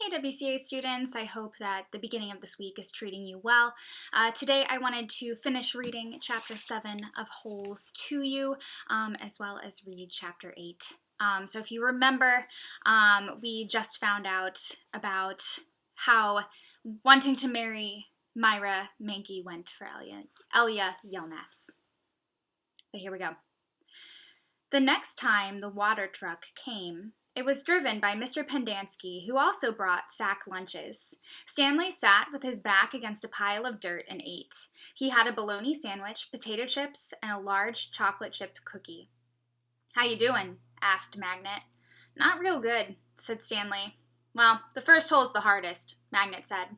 Hey WCA students, I hope that the beginning of this week is treating you well. Today I wanted to finish reading Chapter 7 of Holes to you, as well as read Chapter 8. So if you remember, we just found out about how wanting to marry Myra Mankey went for Elia Yelnats. But here we go. The next time the water truck came, it was driven by Mr. Pendanski, who also brought sack lunches. Stanley sat with his back against a pile of dirt and ate. He had a bologna sandwich, potato chips, and a large chocolate-chipped cookie. "How you doing?" asked Magnet. "Not real good," said Stanley. "Well, the first hole's the hardest," Magnet said.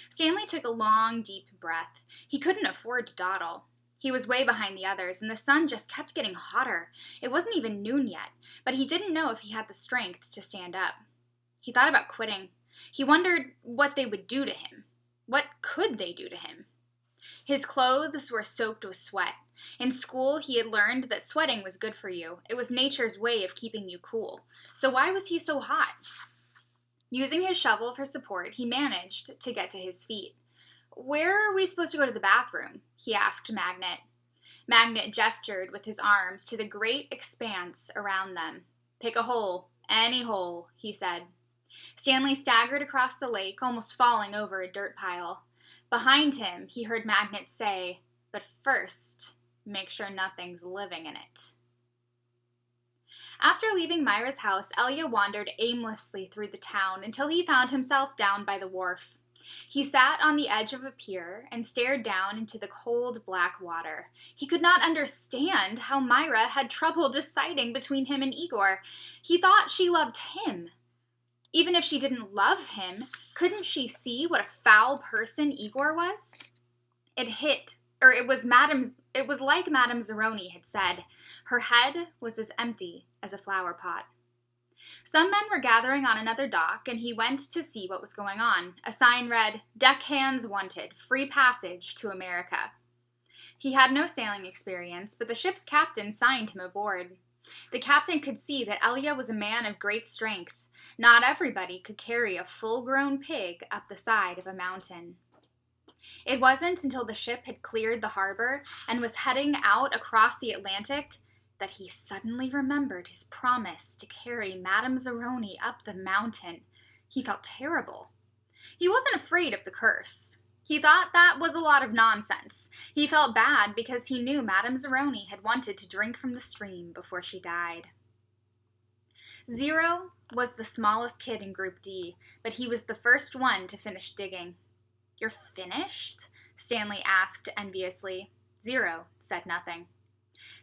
Stanley took a long, deep breath. He couldn't afford to dawdle. He was way behind the others, and the sun just kept getting hotter. It wasn't even noon yet, but he didn't know if he had the strength to stand up. He thought about quitting. He wondered what they would do to him. What could they do to him? His clothes were soaked with sweat. In school, he had learned that sweating was good for you. It was nature's way of keeping you cool. So why was he so hot? Using his shovel for support, he managed to get to his feet. "Where are we supposed to go to the bathroom?" he asked Magnet. Magnet gestured with his arms to the great expanse around them. "Pick a hole, any hole," he said. Stanley staggered across the lake, almost falling over a dirt pile. Behind him, he heard Magnet say, "But first, make sure nothing's living in it." After leaving Myra's house, Elia wandered aimlessly through the town until he found himself down by the wharf. He sat on the edge of a pier and stared down into the cold, black water. He could not understand how Myra had trouble deciding between him and Igor. He thought she loved him. Even if she didn't love him, couldn't she see what a foul person Igor was? It was like Madame Zeroni had said. Her head was as empty as a flower pot. Some men were gathering on another dock, and he went to see what was going on. A sign read, "Deckhands wanted, free passage to America." He had no sailing experience, but the ship's captain signed him aboard. The captain could see that Elia was a man of great strength. Not everybody could carry a full-grown pig up the side of a mountain. It wasn't until the ship had cleared the harbor and was heading out across the Atlantic that he suddenly remembered his promise to carry Madame Zeroni up the mountain. He felt terrible. He wasn't afraid of the curse. He thought that was a lot of nonsense. He felt bad because he knew Madame Zeroni had wanted to drink from the stream before she died. Zero was the smallest kid in Group D, but he was the first one to finish digging. "You're finished?" Stanley asked enviously. Zero said nothing.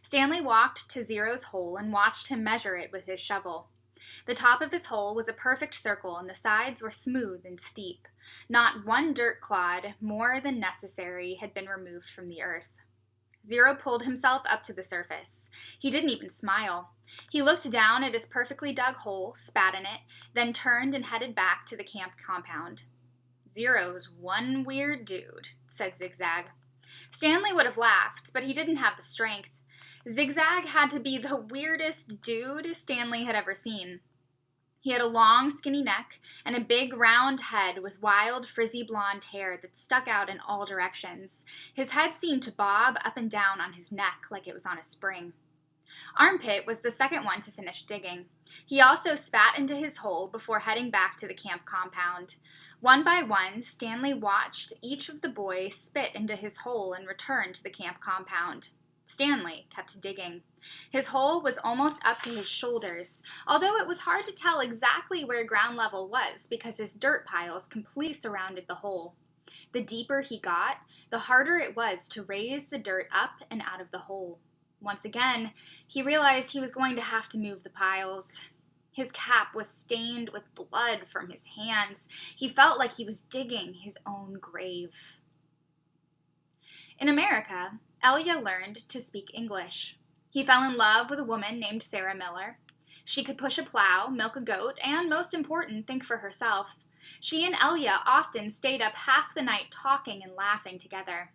Stanley walked to Zero's hole and watched him measure it with his shovel. The top of his hole was a perfect circle, and the sides were smooth and steep. Not one dirt clod, more than necessary, had been removed from the earth. Zero pulled himself up to the surface. He didn't even smile. He looked down at his perfectly dug hole, spat in it, then turned and headed back to the camp compound. "Zero's one weird dude," said Zigzag. Stanley would have laughed, but he didn't have the strength. Zigzag had to be the weirdest dude Stanley had ever seen. He had a long, skinny neck and a big, round head with wild, frizzy blonde hair that stuck out in all directions. His head seemed to bob up and down on his neck like it was on a spring. Armpit was the second one to finish digging. He also spat into his hole before heading back to the camp compound. One by one, Stanley watched each of the boys spit into his hole and return to the camp compound. Stanley kept digging. His hole was almost up to his shoulders, although it was hard to tell exactly where ground level was because his dirt piles completely surrounded the hole. The deeper he got, the harder it was to raise the dirt up and out of the hole. Once again, he realized he was going to have to move the piles. His cap was stained with blood from his hands. He felt like he was digging his own grave. In America, Elia learned to speak English. He fell in love with a woman named Sarah Miller. She could push a plow, milk a goat, and, most important, think for herself. She and Elia often stayed up half the night talking and laughing together.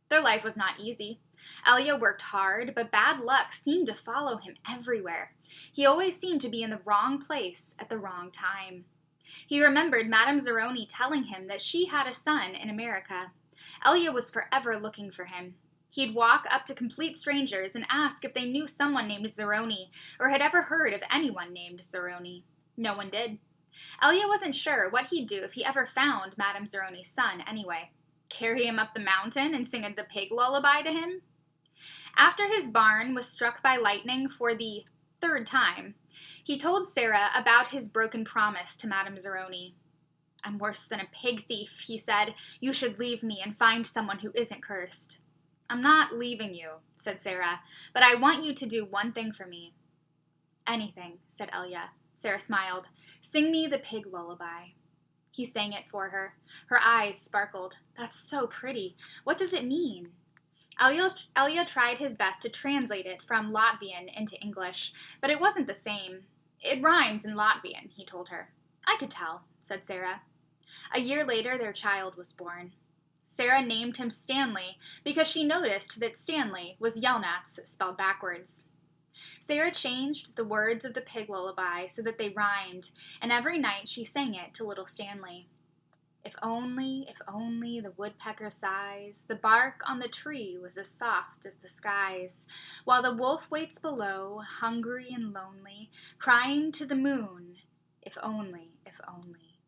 Their life was not easy. Elia worked hard, but bad luck seemed to follow him everywhere. He always seemed to be in the wrong place at the wrong time. He remembered Madame Zeroni telling him that she had a son in America. Elia was forever looking for him. He'd walk up to complete strangers and ask if they knew someone named Zeroni or had ever heard of anyone named Zeroni. No one did. Elia wasn't sure what he'd do if he ever found Madame Zeroni's son anyway. Carry him up the mountain and sing the pig lullaby to him? After his barn was struck by lightning for the third time, he told Sarah about his broken promise to Madame Zeroni. "I'm worse than a pig thief," he said. "You should leave me and find someone who isn't cursed." "I'm not leaving you," said Sarah, "but I want you to do one thing for me." "Anything," said Elia. Sarah smiled. "Sing me the pig lullaby." He sang it for her. Her eyes sparkled. "That's so pretty. What does it mean?" Elia tried his best to translate it from Latvian into English, but it wasn't the same. "It rhymes in Latvian," he told her. "I could tell," said Sarah. A year later, their child was born. Sarah named him Stanley because she noticed that Stanley was Yelnats spelled backwards. Sarah changed the words of the pig lullaby so that they rhymed, and every night she sang it to little Stanley. If only the woodpecker sighs, the bark on the tree was as soft as the skies, while the wolf waits below, hungry and lonely, crying to the moon, if only, if only.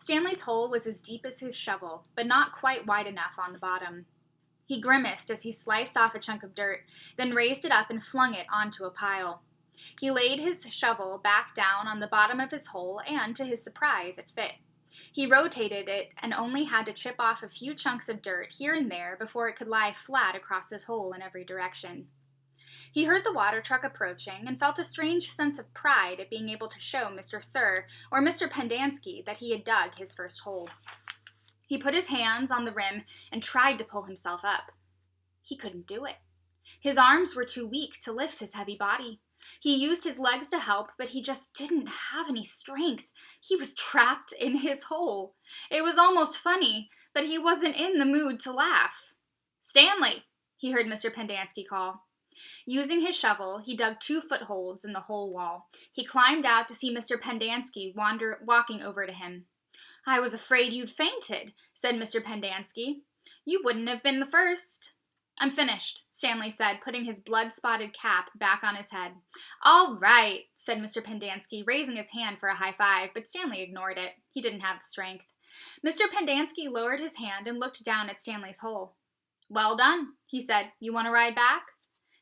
Stanley's hole was as deep as his shovel, but not quite wide enough on the bottom. He grimaced as he sliced off a chunk of dirt, then raised it up and flung it onto a pile. He laid his shovel back down on the bottom of his hole, and, to his surprise, it fit. He rotated it and only had to chip off a few chunks of dirt here and there before it could lie flat across his hole in every direction. He heard the water truck approaching and felt a strange sense of pride at being able to show Mr. Sir or Mr. Pendanski that he had dug his first hole. He put his hands on the rim and tried to pull himself up. He couldn't do it. His arms were too weak to lift his heavy body. He used his legs to help, but he just didn't have any strength. He was trapped in his hole. It was almost funny, but he wasn't in the mood to laugh. "Stanley!" he heard Mr. Pendanski call. Using his shovel, he dug 2 footholds in the hole wall. He climbed out to see Mr. Pendanski walking over to him. "I was afraid you'd fainted," said Mr. Pendanski. "You wouldn't have been the first." "I'm finished," Stanley said, putting his blood-spotted cap back on his head. "All right," said Mr. Pendanski, raising his hand for a high five, but Stanley ignored it. He didn't have the strength. Mr. Pendanski lowered his hand and looked down at Stanley's hole. "Well done," he said. "You want to ride back?"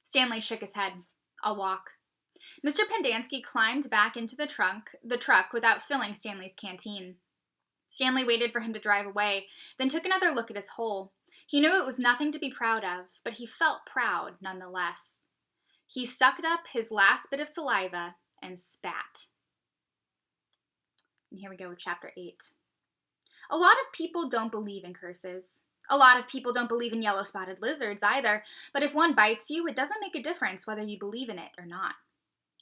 Stanley shook his head. "I'll walk." Mr. Pendanski climbed back into the truck without filling Stanley's canteen. Stanley waited for him to drive away, then took another look at his hole. He knew it was nothing to be proud of, but he felt proud nonetheless. He sucked up his last bit of saliva and spat. And here we go with chapter 8. A lot of people don't believe in curses. A lot of people don't believe in yellow-spotted lizards either, but if one bites you, it doesn't make a difference whether you believe in it or not.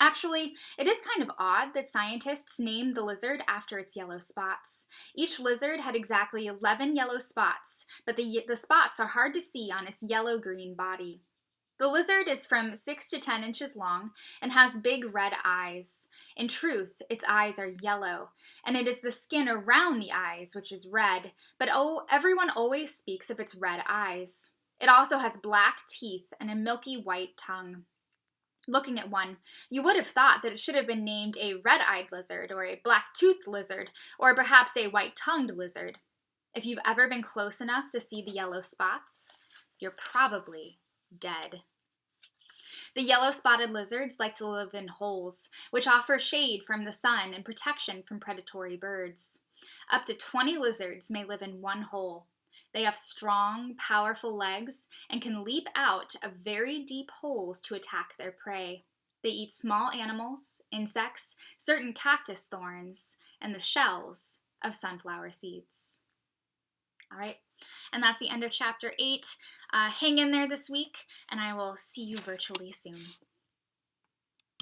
Actually, it is kind of odd that scientists named the lizard after its yellow spots. Each lizard had exactly 11 yellow spots, but the spots are hard to see on its yellow-green body. The lizard is from 6 to 10 inches long and has big red eyes. In truth, its eyes are yellow, and it is the skin around the eyes which is red, but everyone always speaks of its red eyes. It also has black teeth and a milky white tongue. Looking at one, you would have thought that it should have been named a red-eyed lizard, or a black-toothed lizard, or perhaps a white-tongued lizard. If you've ever been close enough to see the yellow spots, you're probably dead. The yellow-spotted lizards like to live in holes, which offer shade from the sun and protection from predatory birds. Up to 20 lizards may live in one hole. They have strong, powerful legs and can leap out of very deep holes to attack their prey. They eat small animals, insects, certain cactus thorns, and the shells of sunflower seeds. All right, and that's the end of chapter 8. Hang in there this week, and I will see you virtually soon.